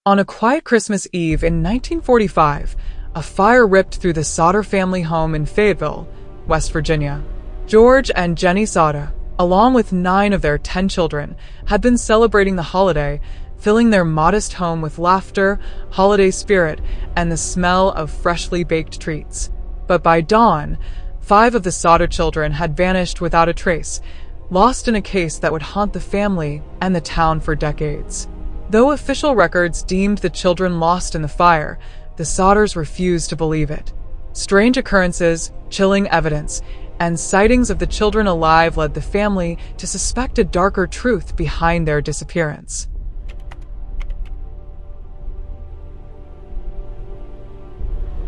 On a quiet Christmas Eve in 1945, a fire ripped through the Sodder family home in Fayetteville, West Virginia. George and Jenny Sodder, along with 9 of their 10 children, had been celebrating the holiday, filling their modest home with laughter, holiday spirit, and the smell of freshly baked treats. But by dawn, 5 of the Sodder children had vanished without a trace, lost in a case that would haunt the family and the town for decades. Though official records deemed the children lost in the fire, the Sodders refused to believe it. Strange occurrences, chilling evidence, and sightings of the children alive led the family to suspect a darker truth behind their disappearance.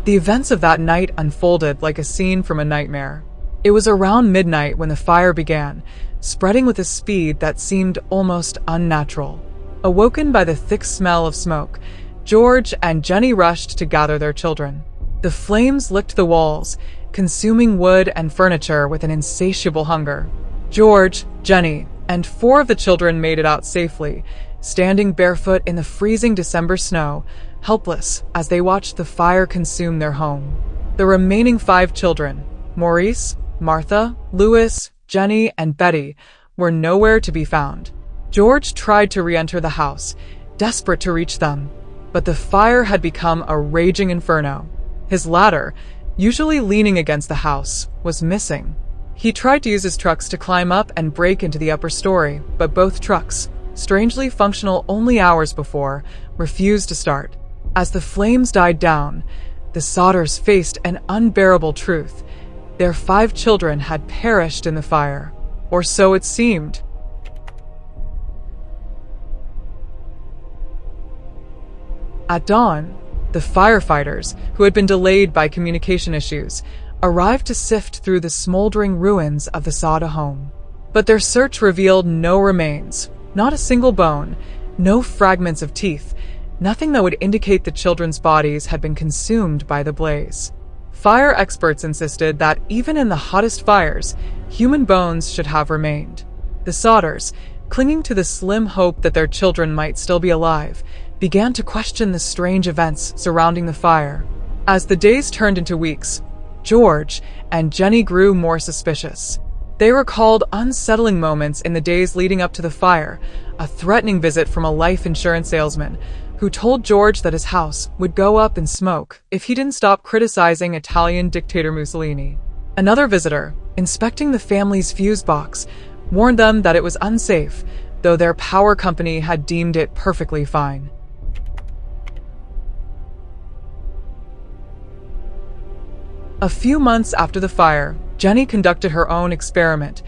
The events of that night unfolded like a scene from a nightmare. It was around midnight when the fire began, spreading with a speed that seemed almost unnatural. Awoken by the thick smell of smoke, George and Jenny rushed to gather their children. The flames licked the walls, consuming wood and furniture with an insatiable hunger. George, Jenny, and 4 of the children made it out safely, standing barefoot in the freezing December snow, helpless as they watched the fire consume their home. The remaining 5 children, Maurice, Martha, Louis, Jenny, and Betty, were nowhere to be found. George tried to re-enter the house, desperate to reach them, but the fire had become a raging inferno. His ladder, usually leaning against the house, was missing. He tried to use his trucks to climb up and break into the upper story, but both trucks, strangely functional only hours before, refused to start. As the flames died down, the Sodders faced an unbearable truth. Their 5 children had perished in the fire, or so it seemed. At dawn, the firefighters, who had been delayed by communication issues, arrived to sift through the smoldering ruins of the Sodder home. But their search revealed no remains, not a single bone, no fragments of teeth, nothing that would indicate the children's bodies had been consumed by the blaze. Fire experts insisted that even in the hottest fires, human bones should have remained. The Sodders, clinging to the slim hope that their children might still be alive, began to question the strange events surrounding the fire. As the days turned into weeks, George and Jenny grew more suspicious. They recalled unsettling moments in the days leading up to the fire, a threatening visit from a life insurance salesman who told George that his house would go up in smoke if he didn't stop criticizing Italian dictator Mussolini. Another visitor, inspecting the family's fuse box, warned them that it was unsafe, though their power company had deemed it perfectly fine. A few months after the fire, Jenny conducted her own experiment,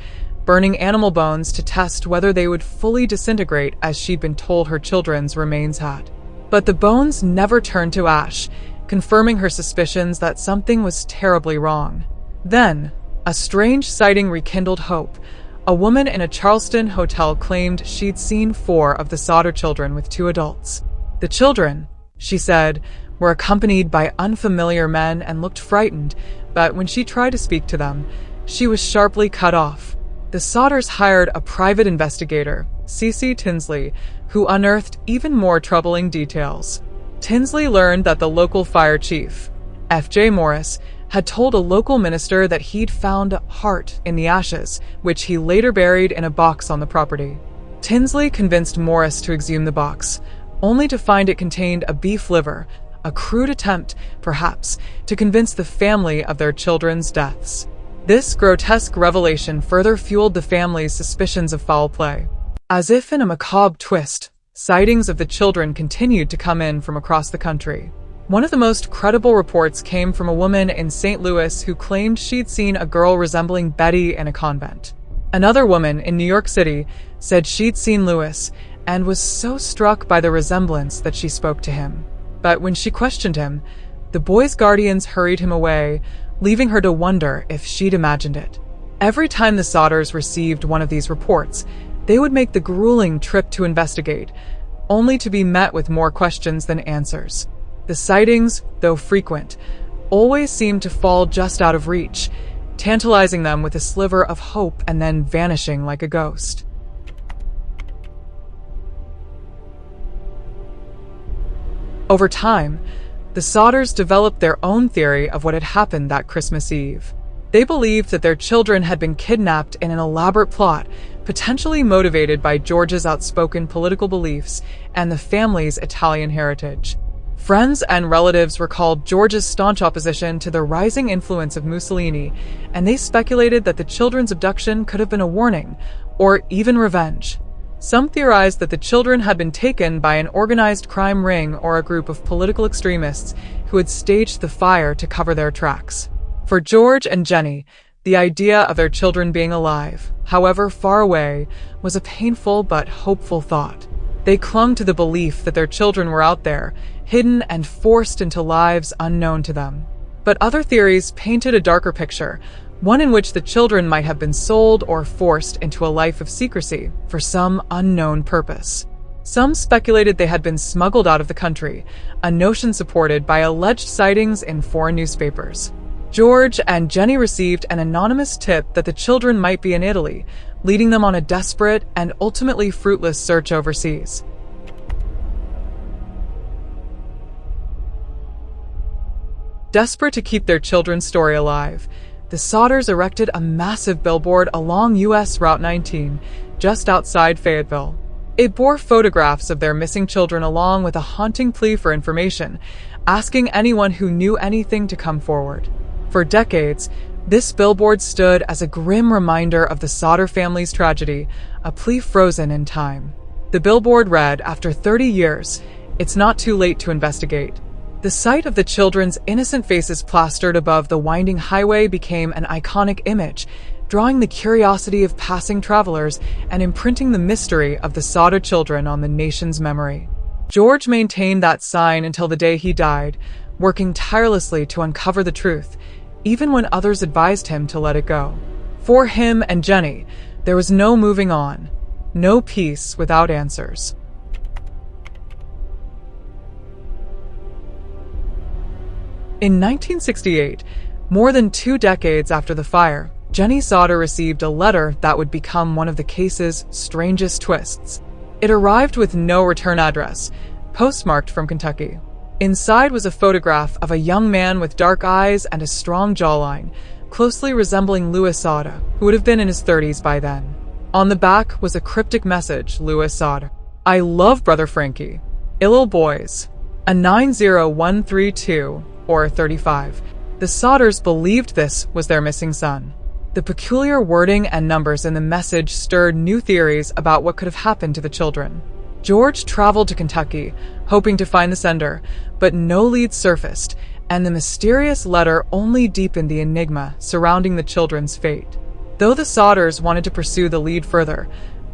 burning animal bones to test whether they would fully disintegrate as she'd been told her children's remains had. But the bones never turned to ash, confirming her suspicions that something was terribly wrong. Then, a strange sighting rekindled hope. A woman in a Charleston hotel claimed she'd seen 4 of the Sodder children with 2 adults. The children, she said, were accompanied by unfamiliar men and looked frightened, but when she tried to speak to them, she was sharply cut off. The Sodders hired a private investigator, C.C. Tinsley, who unearthed even more troubling details. Tinsley learned that the local fire chief, F.J. Morris, had told a local minister that he'd found a heart in the ashes, which he later buried in a box on the property. Tinsley convinced Morris to exhume the box, only to find it contained a beef liver, a crude attempt, perhaps, to convince the family of their children's deaths. This grotesque revelation further fueled the family's suspicions of foul play. As if in a macabre twist, sightings of the children continued to come in from across the country. One of the most credible reports came from a woman in St. Louis who claimed she'd seen a girl resembling Betty in a convent. Another woman in New York City said she'd seen Louis and was so struck by the resemblance that she spoke to him. But when she questioned him, the boy's guardians hurried him away, leaving her to wonder if she'd imagined it. Every time the Sodders received one of these reports, they would make the grueling trip to investigate, only to be met with more questions than answers. The sightings, though frequent, always seemed to fall just out of reach, tantalizing them with a sliver of hope and then vanishing like a ghost. Over time, the Sodders developed their own theory of what had happened that Christmas Eve. They believed that their children had been kidnapped in an elaborate plot, potentially motivated by George's outspoken political beliefs and the family's Italian heritage. Friends and relatives recalled George's staunch opposition to the rising influence of Mussolini, and they speculated that the children's abduction could have been a warning, or even revenge. Some theorized that the children had been taken by an organized crime ring or a group of political extremists who had staged the fire to cover their tracks. For George and Jenny, the idea of their children being alive, however far away, was a painful but hopeful thought. They clung to the belief that their children were out there, hidden and forced into lives unknown to them. But other theories painted a darker picture, one in which the children might have been sold or forced into a life of secrecy for some unknown purpose. Some speculated they had been smuggled out of the country, a notion supported by alleged sightings in foreign newspapers. George and Jenny received an anonymous tip that the children might be in Italy, leading them on a desperate and ultimately fruitless search overseas. Desperate to keep their children's story alive, the Sodders erected a massive billboard along U.S. Route 19, just outside Fayetteville. It bore photographs of their missing children along with a haunting plea for information, asking anyone who knew anything to come forward. For decades, this billboard stood as a grim reminder of the Sodder family's tragedy, a plea frozen in time. The billboard read, "After 30 years, it's not too late to investigate." The sight of the children's innocent faces plastered above the winding highway became an iconic image, drawing the curiosity of passing travelers and imprinting the mystery of the Sodder children on the nation's memory. George maintained that sign until the day he died, working tirelessly to uncover the truth, even when others advised him to let it go. For him and Jenny, there was no moving on, no peace without answers. In 1968, more than 2 decades after the fire, Jenny Sodder received a letter that would become one of the case's strangest twists. It arrived with no return address, postmarked from Kentucky. Inside was a photograph of a young man with dark eyes and a strong jawline, closely resembling Louis Sodder, who would have been in his 30s by then. On the back was a cryptic message, Louis Sodder. "I love Brother Frankie. Ill boys." A 90132 or 35. The Sodders believed this was their missing son. The peculiar wording and numbers in the message stirred new theories about what could have happened to the children. George traveled to Kentucky, hoping to find the sender, but no lead surfaced, and the mysterious letter only deepened the enigma surrounding the children's fate. Though the Sodders wanted to pursue the lead further,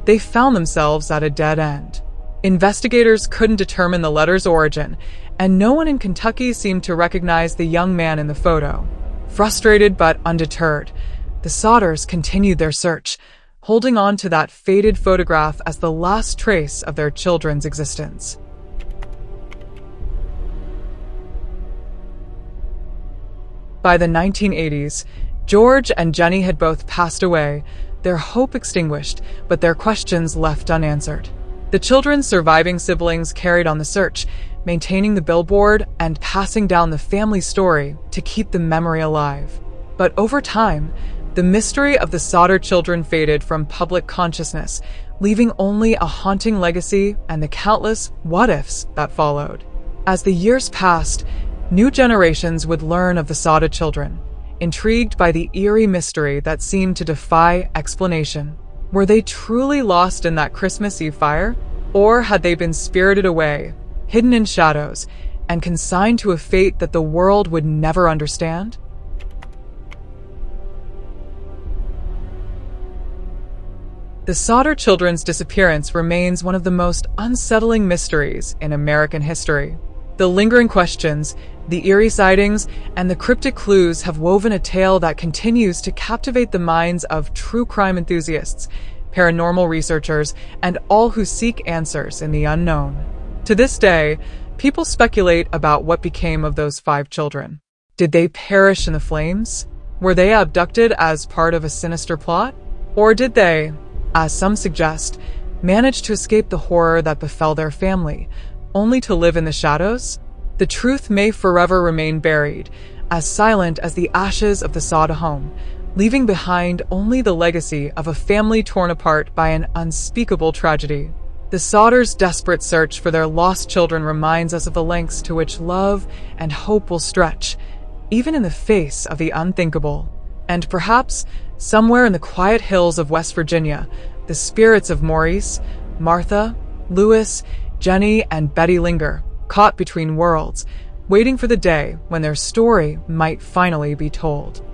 they found themselves at a dead end. Investigators couldn't determine the letter's origin, and no one in Kentucky seemed to recognize the young man in the photo. Frustrated but undeterred, the Sodders continued their search, holding on to that faded photograph as the last trace of their children's existence. By the 1980s, George and Jenny had both passed away, their hope extinguished, but their questions left unanswered. The children's surviving siblings carried on the search, maintaining the billboard and passing down the family story to keep the memory alive. But over time, the mystery of the Sodder children faded from public consciousness, leaving only a haunting legacy and the countless what-ifs that followed. As the years passed, new generations would learn of the Sodder children, intrigued by the eerie mystery that seemed to defy explanation. Were they truly lost in that Christmas Eve fire? Or had they been spirited away, hidden in shadows, and consigned to a fate that the world would never understand? The Sodder children's disappearance remains one of the most unsettling mysteries in American history. The lingering questions, the eerie sightings, and the cryptic clues have woven a tale that continues to captivate the minds of true crime enthusiasts, paranormal researchers, and all who seek answers in the unknown. To this day, people speculate about what became of those 5 children. Did they perish in the flames? Were they abducted as part of a sinister plot? Or did they, as some suggest, manage to escape the horror that befell their family, only to live in the shadows? The truth may forever remain buried, as silent as the ashes of the Sodder home, leaving behind only the legacy of a family torn apart by an unspeakable tragedy. The Sodders' desperate search for their lost children reminds us of the lengths to which love and hope will stretch, even in the face of the unthinkable. And perhaps, somewhere in the quiet hills of West Virginia, the spirits of Maurice, Martha, Louis, Jenny, and Betty linger, caught between worlds, waiting for the day when their story might finally be told.